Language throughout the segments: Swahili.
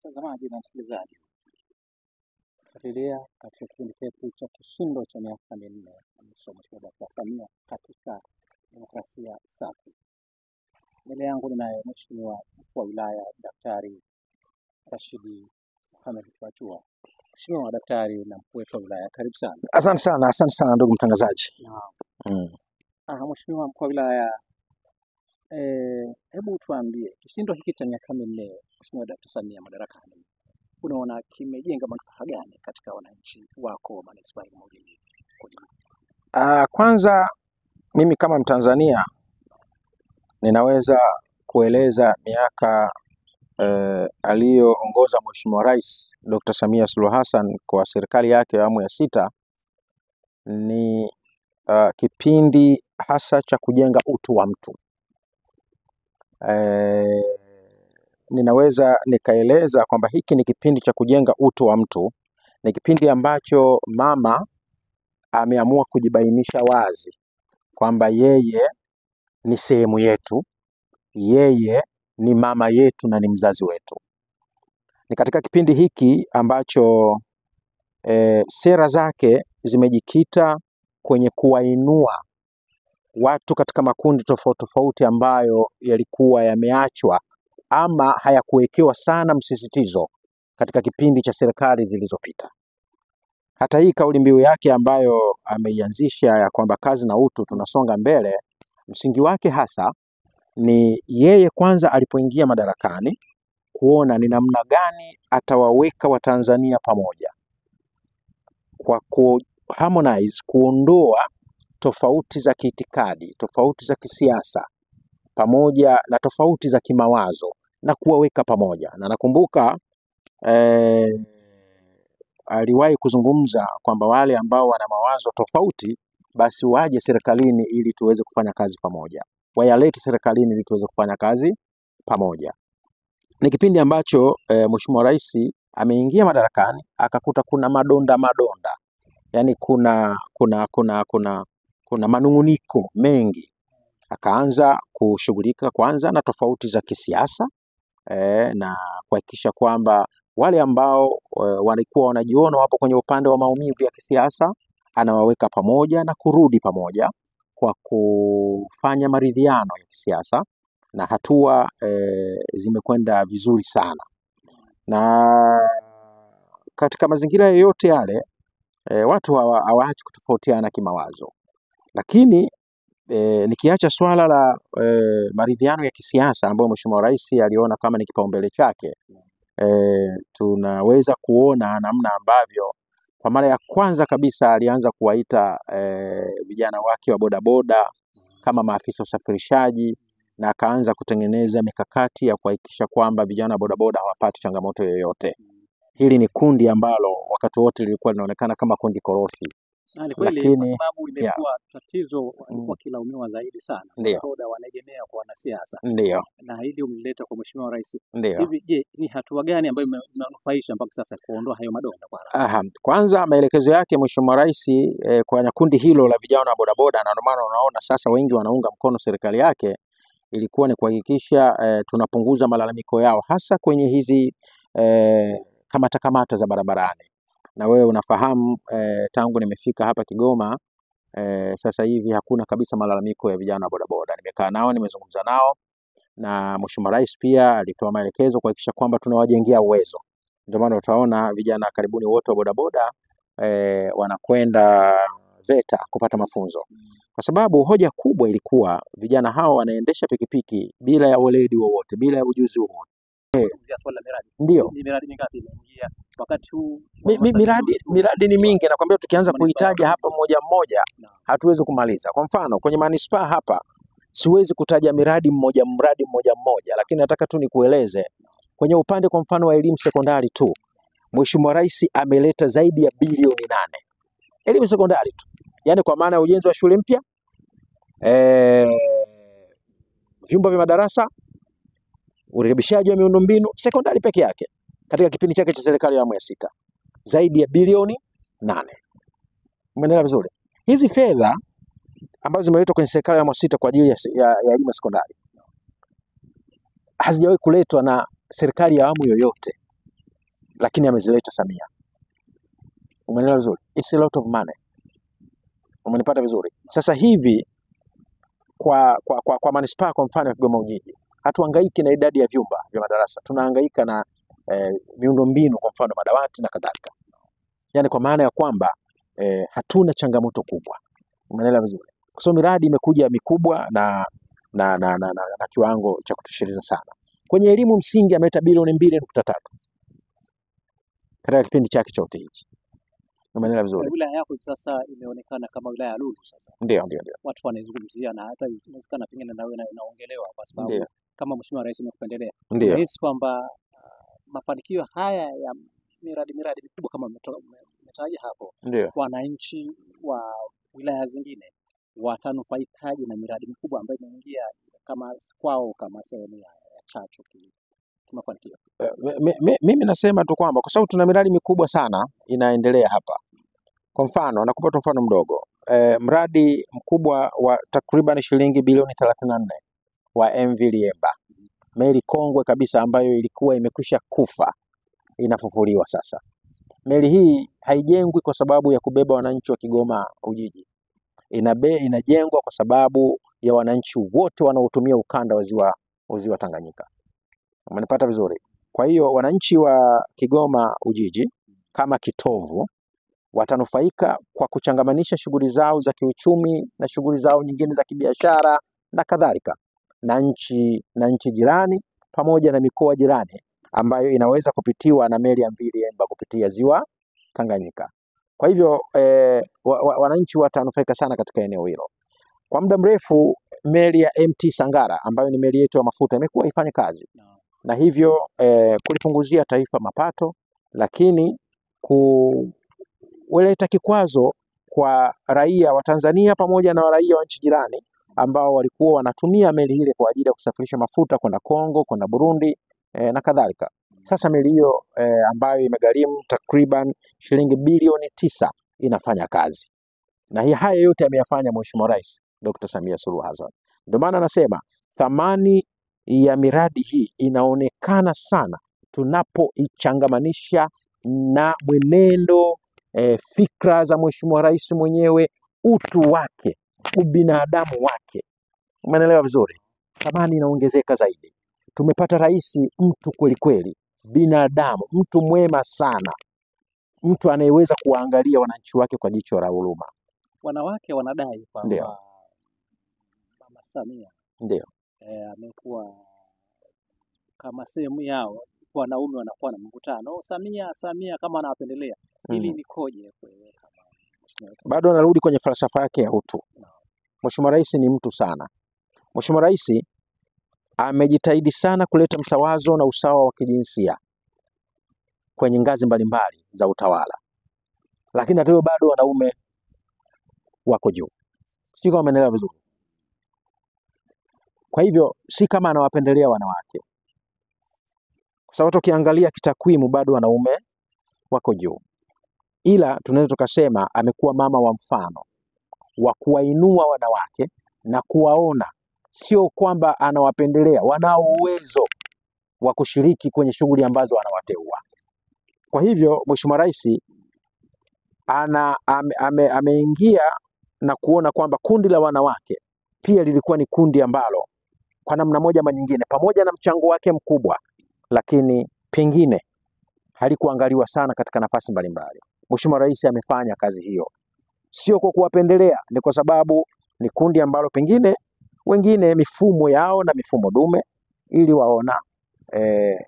Mtazamaji na msikilizaji, fuatilia katika kipindi chetu cha kishindo cha miaka minne masomo ya Dkt. Samia katika demokrasia safi. Mbele yangu ninaye Mheshimiwa Mkuu wa Wilaya Daktari Rashid Mohamed Twachua. Mheshimiwa Daktari na Mkuu wa Wilaya, karibu sana. Asante sana ndugu mtangazaji. Mheshimiwa Mkuu wa Wilaya, hebu tuambie kishindo hiki cha miaka minne Mheshimiwa Dkt. Samia madarakani, unaona kimejenga manufaa gani katika wananchi wako wa manispaa ya Maulidi? Kwanza mimi kama Mtanzania ninaweza kueleza miaka aliyoongoza Mheshimiwa Rais Dr. Samia Suluhu Hassan kwa serikali yake ya awamu ya 6 ni kipindi hasa cha kujenga utu wa mtu. Ninaweza nikaeleza kwamba hiki ni kipindi cha kujenga utu wa mtu, ni kipindi ambacho mama ameamua kujibainisha wazi kwamba yeye ni sehemu yetu, yeye ni mama yetu na ni mzazi wetu. Ni katika kipindi hiki ambacho sera zake zimejikita kwenye kuwainua watu katika makundi tofauti tofauti ambayo yalikuwa yameachwa ama hayakuwekewa sana msisitizo katika kipindi cha serikali zilizopita. Hata hii kauli mbiu yake ambayo ameianzisha ya kwamba kazi na utu tunasonga mbele, msingi wake hasa ni yeye kwanza alipoingia madarakani kuona ni namna gani atawaweka Watanzania pamoja kwa harmonize, kuondoa tofauti za kiitikadi, tofauti za kisiasa pamoja na tofauti za kimawazo na kuwaweka pamoja. Na nakumbuka aliwahi kuzungumza kwamba wale ambao wana mawazo tofauti basi waje serikalini ili tuweze kufanya kazi pamoja, wayalete serikalini ili tuweze kufanya kazi pamoja. Ni kipindi ambacho Mheshimiwa Rais ameingia madarakani akakuta kuna madonda, yani kuna manunguniko mengi. Akaanza kushughulika kwanza na tofauti za kisiasa na kuhakikisha kwamba wale ambao walikuwa wanajiona wapo kwenye upande wa maumivu ya kisiasa anawaweka pamoja na kurudi pamoja kwa kufanya maridhiano ya kisiasa, na hatua zimekwenda vizuri sana. Na katika mazingira yoyote yale watu hawaachi kutofautiana kimawazo, lakini nikiacha swala la maridhiano ya kisiasa ambayo Mheshimiwa Rais aliona kama ni kipaumbele chake, tunaweza kuona namna ambavyo kwa mara ya kwanza kabisa alianza kuwaita vijana wake wa bodaboda kama maafisa usafirishaji, na akaanza kutengeneza mikakati ya kuhakikisha kwamba vijana wa bodaboda hawapati changamoto yoyote. Hili ni kundi ambalo wakati wote lilikuwa linaonekana kama kundi korofi. Lakini kwa sababu imekuwa tatizo kwa kilaumiwa zaidi sana. Boda wanaegemea kwa wanasiasa. Ndio. Na hili umleta kwa Mheshimiwa Rais. Ndio. Hivi je, ni hatua gani ambayo imenufaisha mpaka sasa kuondoa hayo madonda bwana? Kwanza maelekezo yake Mheshimiwa Rais kwa kundi hilo la vijana wa bodaboda, na ndio maana unaona sasa wengi wanaunga mkono serikali yake, ilikuwa ni kuhakikisha tunapunguza malalamiko yao hasa kwenye hizi kamata za barabarani. Na wewe unafahamu tangu nimefika hapa Kigoma sasa hivi hakuna kabisa malalamiko ya vijana wa bodaboda. Nimekaa nao, nimezungumza nao, na Mheshimiwa Rais pia alitoa maelekezo kuhakikisha kwamba tunawajengea uwezo. Ndio maana utaona vijana karibuni wote wa bodaboda wanakwenda VETA kupata mafunzo, kwa sababu hoja kubwa ilikuwa vijana hao wanaendesha pikipiki bila ya weledi wowote, bila ya ujuzi wowote. Ndio. Miradi mingapi imeingia wakati huu? Miradi ni mingi, nakwambia tukianza kuitaja hapa mmoja hatuwezi kumaliza. Kwa mfano kwenye manispaa hapa siwezi kutaja mradi mmoja, lakini nataka tu nikueleze kwenye upande kwa mfano wa elimu sekondari tu, Mheshimiwa Rais ameleta zaidi ya bilioni 8 elimu sekondari tu, yani kwa maana ya ujenzi wa shule mpya, vyumba vya madarasa, urekebishaji wa miundombinu sekondari peke yake katika kipindi chake cha serikali ya awamu ya 6 zaidi ya bilioni 8. Umeelewa vizuri? Hizi fedha ambazo zimeletwa kwenye serikali ya awamu ya 6 kwa ajili ya elimu sekondari hazijawahi kuletwa na serikali ya awamu yoyote. lakini amezileta Samia. Umeelewa vizuri? It's a lot of money. Umenipata vizuri? Sasa hivi kwa manispaa kwa mfano ya Kigoma Ujiji, hatuhangaiki na idadi ya vyumba vya madarasa, tunahangaika na miundombinu, kwa mfano madawati na kadhalika. Yani kwa maana ya kwamba hatuna changamoto kubwa. Umeelewa vizuri? Kwa sababu miradi imekuja mikubwa na kiwango cha kutosheleza sana. Kwenye elimu msingi ameleta bilioni 2.3 katika kipindi chake chote hichi. Umeelewa vizuri? Wilaya yako sasa imeonekana kama wilaya ya lulu sasa. Ndio. Watu wanaizungumzia na hata inawezekana pengine na wewe inaongelewa kwa sababu kama Mheshimiwa Rais amekupendelea. Nahisi kwamba mafanikio haya ya miradi mikubwa kama umetaja hapo, wananchi wa wilaya zingine watanufaikaje na miradi mikubwa ambayo imeingia kama kwao kama sehemu ya chachu kimafanikio? Mimi nasema tu kwamba kwa sababu tuna miradi mikubwa sana inaendelea hapa. Kwa mfano, nakupa tu mfano mdogo. Mradi mkubwa wa takriban shilingi bilioni 34 wa MV Liemba, meli kongwe kabisa ambayo ilikuwa imekwisha kufa, inafufuliwa sasa. Meli hii haijengwi kwa sababu ya kubeba wananchi wa Kigoma Ujiji. Inajengwa kwa sababu ya wananchi wote wanaotumia ukanda wa ziwa Tanganyika. Umenipata vizuri? Kwa hiyo wananchi wa Kigoma Ujiji kama kitovu watanufaika kwa kuchangamanisha shughuli zao za kiuchumi na shughuli zao nyingine za kibiashara na kadhalika, na nchi jirani pamoja na mikoa jirani ambayo inaweza kupitiwa na meli ya MV Liemba kupitia ziwa Tanganyika. Kwa hivyo wananchi watanufaika sana katika eneo hilo. Kwa muda mrefu meli ya MT Sangara ambayo ni meli yetu ya mafuta imekuwa ifanye kazi na hivyo kulipunguzia taifa mapato, lakini kuleta kikwazo kwa raia wa Tanzania pamoja na raia wa nchi jirani ambao walikuwa wanatumia meli ile kwa ajili ya kusafirisha mafuta kwenda Kongo, kwenda Burundi na kadhalika. Sasa meli hiyo ambayo imegharimu takriban shilingi bilioni 9 inafanya kazi. Na haya yote ameyafanya Mheshimiwa Rais Dr. Samia Suluhu Hassan. Ndio maana nasema thamani ya miradi hii inaonekana sana tunapoichangamanisha na mwenendo fikra za Mheshimiwa Rais mwenyewe, utu wake, ubinadamu wake. Umeelewa vizuri? Thamani inaongezeka zaidi. Tumepata rais mtu kweli kweli, binadamu, mtu mwema sana, mtu anayeweza kuwaangalia wananchi wake kwa jicho la huruma. Wanawake wanadai kwamba Mama Samia amekuwa kama sehemu yao, wanaume wanakuwa na mvutano. Samia kama anawapendelea. Hili nikoje kueleweka? Bado anarudi kwenye falsafa yake ya utu. Mheshimiwa Rais ni mtu sana. Mheshimiwa Rais amejitahidi sana kuleta msawazo na usawa wa kijinsia kwenye ngazi mbalimbali za utawala, lakini hata bado wanaume wako juu. Sio kama umeelewa vizuri? Kwa hivyo si kama anawapendelea wanawake, kwa sababu ukiangalia kitakwimu bado wanaume wako juu, ila tunaweza tukasema amekuwa mama wa mfano wa kuwainua wanawake na kuwaona sio kwamba anawapendelea, wanao uwezo wa kushiriki kwenye shughuli ambazo anawateua. Kwa hivyo Mheshimiwa Rais ameingia na kuona kwamba kundi la wanawake pia lilikuwa ni kundi ambalo kwa namna moja ama nyingine, pamoja na mchango wake mkubwa, lakini pengine halikuangaliwa sana katika nafasi mbalimbali. Mheshimiwa Rais amefanya kazi hiyo, sio kwa kuwapendelea, ni kwa sababu ni kundi ambalo pengine wengine mifumo yao na mifumo dume ili waona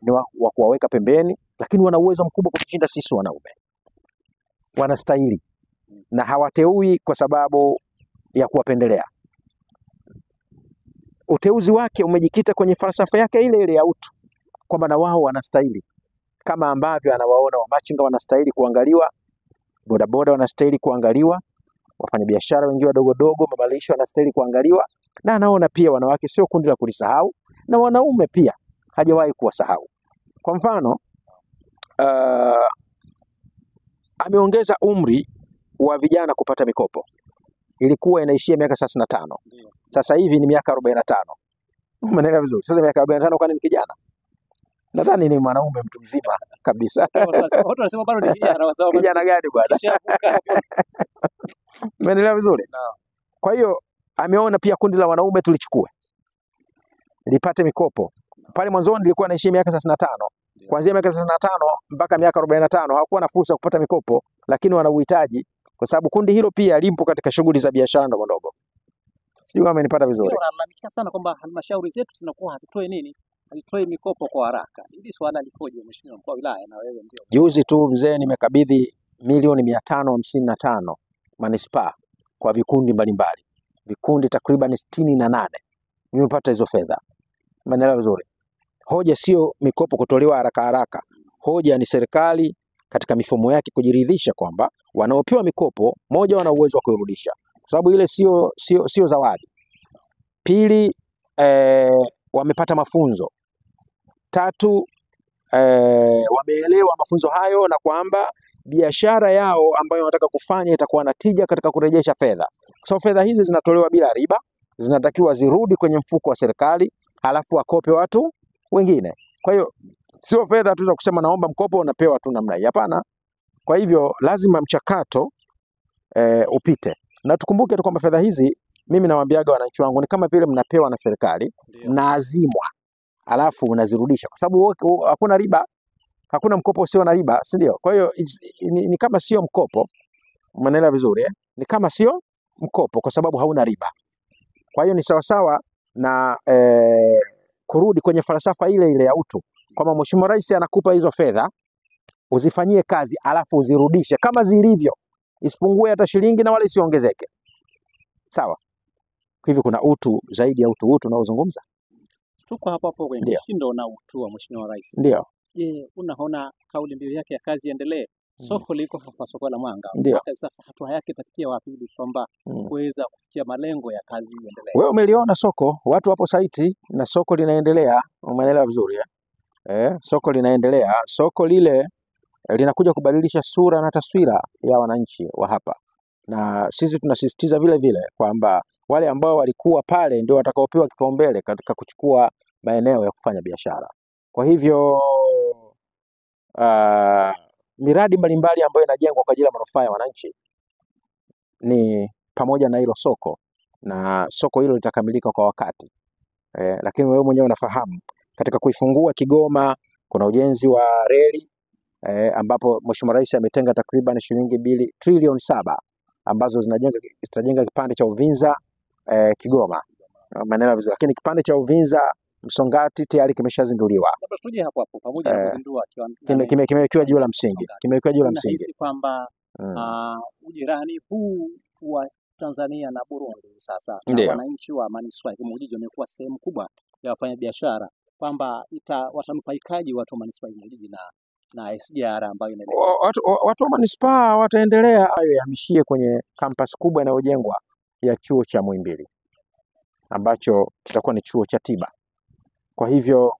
ni wa kuwaweka pembeni, lakini wana uwezo mkubwa kushinda sisi wanaume. Wanastahili na hawateui kwa sababu ya kuwapendelea. Uteuzi wake umejikita kwenye falsafa yake ile ile ya utu, kwamba na wao wanastahili kama ambavyo anawaona wamachinga wanastahili kuangaliwa, bodaboda wanastahili kuangaliwa, wafanyabiashara wengine wadogo dogo, mamalisho wanastahili kuangaliwa, na anaona pia wanawake sio kundi la kulisahau, na wanaume pia hajawahi kuwasahau. Kwa mfano ameongeza umri wa vijana kupata mikopo. Ilikuwa inaishia miaka 35. Sasa hivi ni miaka 45. Umeelewa vizuri? Sasa miaka 45 kwani ni kijana? Nadhani ni mwanaume mtu mzima kabisa. Watu wanasema bado ni kijana kwa sababu Kijana gani bwana? kishavuka hapo. Umeelewa vizuri? Naam. Kwa hiyo ameona pia kundi la wanaume tulichukue lipate mikopo. Pale mwanzoni nilikuwa naishi miaka 35. Kuanzia miaka 35 mpaka miaka 45 hawakuwa na fursa ya kupata mikopo, lakini wana uhitaji kwa sababu kundi hilo pia limpo katika shughuli za biashara ndogo ndogo. Sio kama nipata vizuri. Wanalalamikia sana kwamba halmashauri zetu zinakuwa hazitoi nini? Hazitoi mikopo kwa haraka. Hili swala likoje mheshimiwa mkuu wa wilaya na wewe ndio? Juzi tu mzee nimekabidhi milioni 555 manispaa kwa vikundi mbalimbali. Vikundi takriban 68. Nimepata hizo fedha. Umeelewa vizuri? Hoja sio mikopo kutolewa haraka haraka. Hoja ni serikali katika mifumo yake kujiridhisha kwamba wanaopewa mikopo, moja, wana uwezo wa kuirudisha, kwa sababu ile sio zawadi. Pili, wamepata mafunzo. Tatu, wameelewa mafunzo hayo na kwamba biashara yao ambayo wanataka kufanya itakuwa na tija katika kurejesha fedha, kwa sababu fedha hizi zinatolewa bila riba, zinatakiwa zirudi kwenye mfuko wa serikali, halafu wakope watu wengine. Kwa hiyo sio fedha tu za kusema naomba mkopo unapewa tu namna hii, hapana. Kwa hivyo lazima mchakato upite, na tukumbuke tu kwamba fedha hizi, mimi nawaambiaga wananchi wangu, ni kama vile mnapewa na serikali, mnaazimwa, alafu unazirudisha, kwa sababu hakuna riba, hakuna mkopo usio na riba, si ndio? Kwa hiyo ni kama sio mkopo, umeelewa vizuri eh? Ni kama sio mkopo kwa sababu hauna riba. Kwa hiyo ni sawasawa na kurudi kwenye falsafa ile ile ya utu, kwamba Mheshimiwa Rais anakupa hizo fedha uzifanyie kazi, alafu uzirudishe kama zilivyo, isipungue hata shilingi na wala isiongezeke. Sawa? Kwa hivyo kuna utu zaidi ya utu unaozungumza. Tuko hapo kwenye mshindo na utu wa Mheshimiwa Rais. Ndio. Je, unaona kauli mbiu yake ya kazi iendelee? Soko liko hapa, soko la Mwanga. Mpaka sasa hatua yake itafikia wapi ili kwamba kuweza kufikia malengo ya kazi iendelee? Wewe umeliona soko, watu wapo site na soko linaendelea, umeelewa vizuri eh? Soko linaendelea, soko lile linakuja kubadilisha sura na taswira ya wananchi wa hapa, na sisi tunasisitiza vile vile kwamba wale ambao walikuwa pale ndio watakaopewa kipaumbele katika kuchukua maeneo ya kufanya biashara. Kwa hivyo miradi mbalimbali ambayo inajengwa kwa ajili ya manufaa ya wananchi ni pamoja na hilo soko, na soko hilo litakamilika kwa wakati. Lakini wewe mwenyewe unafahamu katika kuifungua Kigoma kuna ujenzi wa reli ambapo Mheshimiwa Rais ametenga takriban shilingi trilioni 7 ambazo zitajenga kipande cha Uvinza Kigoma. Maeneo vizuri, lakini kipande cha Uvinza Msongati tayari kimeshazinduliwa. Labda tuje hapo pamoja na kuzindua kimewekewa jiwe la msingi. Kimewekewa jiwe la msingi. Nahisi kwamba ujirani huu wa Tanzania na Burundi sasa na wananchi wa manispaa ya Ujiji wamekuwa sehemu kubwa ya wafanyabiashara, kwamba watanufaikaji watu wa manispaa ya Ujiji na SGR ambayo inaendelea. Watu wa manispaa wataendelea hayo yahamishie kwenye kampasi kubwa inayojengwa ya chuo cha Muhimbili ambacho kitakuwa ni chuo cha tiba. Kwa hivyo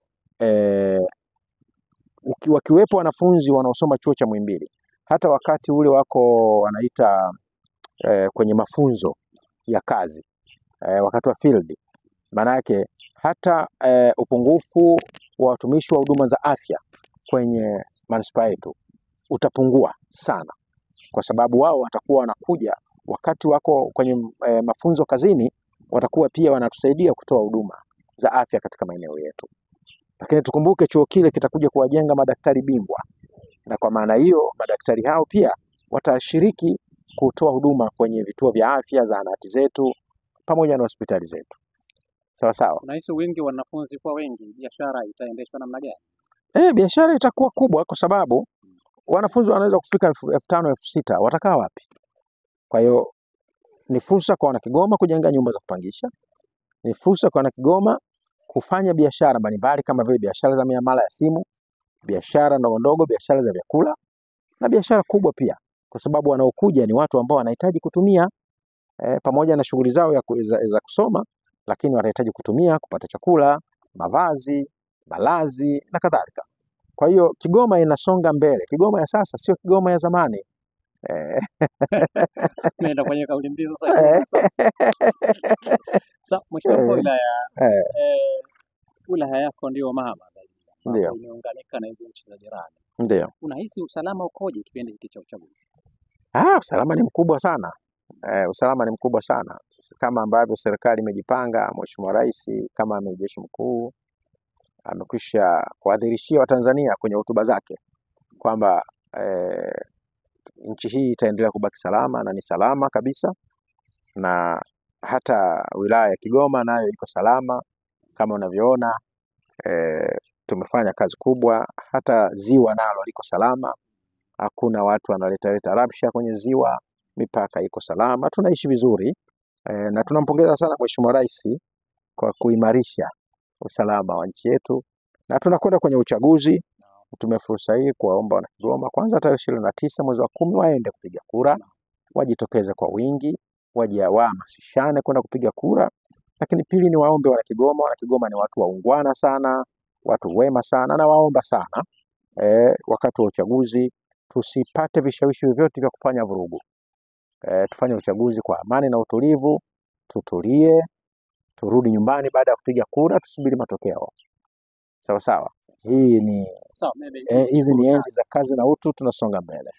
wakiwepo wanafunzi wanaosoma chuo cha Muhimbili, hata wakati ule wako wanaita kwenye mafunzo ya kazi, wakati wa field, maana yake hata upungufu wa watumishi wa huduma za afya kwenye manispaa yetu utapungua sana, kwa sababu wao watakuwa wanakuja wakati wako kwenye mafunzo kazini, watakuwa pia wanatusaidia kutoa huduma za afya katika maeneo yetu. Lakini tukumbuke chuo kile kitakuja kuwajenga madaktari bingwa, na kwa maana hiyo madaktari hao pia watashiriki kutoa huduma kwenye vituo vya afya, zahanati zetu pamoja na hospitali zetu. Sawa sawa. Nahisi wengi wanafunzi kwa wengi, biashara itaendeshwa namna gani? Biashara itakuwa kubwa kwa sababu wanafunzi wanaweza kufika 5,000 6,000, watakaa wapi? Kwa hiyo ni fursa kwa wana Kigoma kujenga nyumba za kupangisha, ni fursa kwa wana Kigoma kufanya biashara mbalimbali kama vile biashara za miamala ya simu, biashara ndogo ndogo, biashara za vyakula na biashara kubwa pia, kwa sababu wanaokuja ni watu ambao wanahitaji kutumia pamoja na shughuli zao za kusoma, lakini wanahitaji kutumia kupata chakula, mavazi, malazi na kadhalika. Kwa hiyo Kigoma inasonga mbele. Kigoma ya sasa sio Kigoma ya zamani. Naenda kwenye kauli mbiu sasa. Sasa mheshimiwa wilaya, wilaya yako ndio mama zaidi. Ndio, imeunganika na hizo nchi za jirani. ndio. Unahisi usalama ukoje kipindi hiki cha uchaguzi? Usalama ni mkubwa sana. Usalama ni mkubwa sana kama ambavyo serikali imejipanga. Mheshimiwa Rais kama amiri jeshi mkuu amekwisha kuadhirishia Watanzania kwenye hotuba zake kwamba nchi hii itaendelea kubaki salama na ni salama kabisa, na hata wilaya ya Kigoma nayo iko salama kama unavyoona. Tumefanya kazi kubwa, hata ziwa nalo liko salama, hakuna watu wanaleta rabsha kwenye ziwa, mipaka iko salama, tunaishi vizuri. Na tunampongeza sana Mheshimiwa Rais kwa kuimarisha usalama wa nchi yetu, na tunakwenda kwenye uchaguzi. Tumia fursa hii kuwaomba wana Kigoma kwanza, tarehe 29 mwezi wa 10 waende kupiga kura, wajitokeze kwa wingi, wahamasishane kwenda kupiga kura. Lakini pili, ni waombe wana Kigoma ni watu waungwana sana, watu wema sana, na waomba sana wakati wa uchaguzi tusipate vishawishi vyovyote vya kufanya vurugu. Tufanye uchaguzi kwa amani na utulivu, tutulie, turudi nyumbani baada ya kupiga kura, tusubiri matokeo. Sawa sawa. Hizi ni enzi za kazi na utu, tunasonga mbele.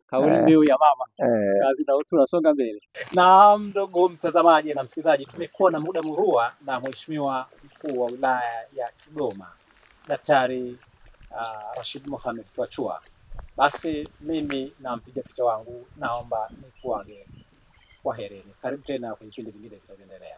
Kauli mbiu ya mama, kazi na utu, tunasonga mbele. Na ndugu mtazamaji na msikilizaji, tumekuwa na muda murua na Mheshimiwa Mkuu wa Wilaya ya Kigoma, Daktari Rashid Mohamed Twachua. Basi mimi na mpiga picha wangu naomba nikuage. Kwaherini. Karibu tena kwenye vipindi vingine vinavyoendelea.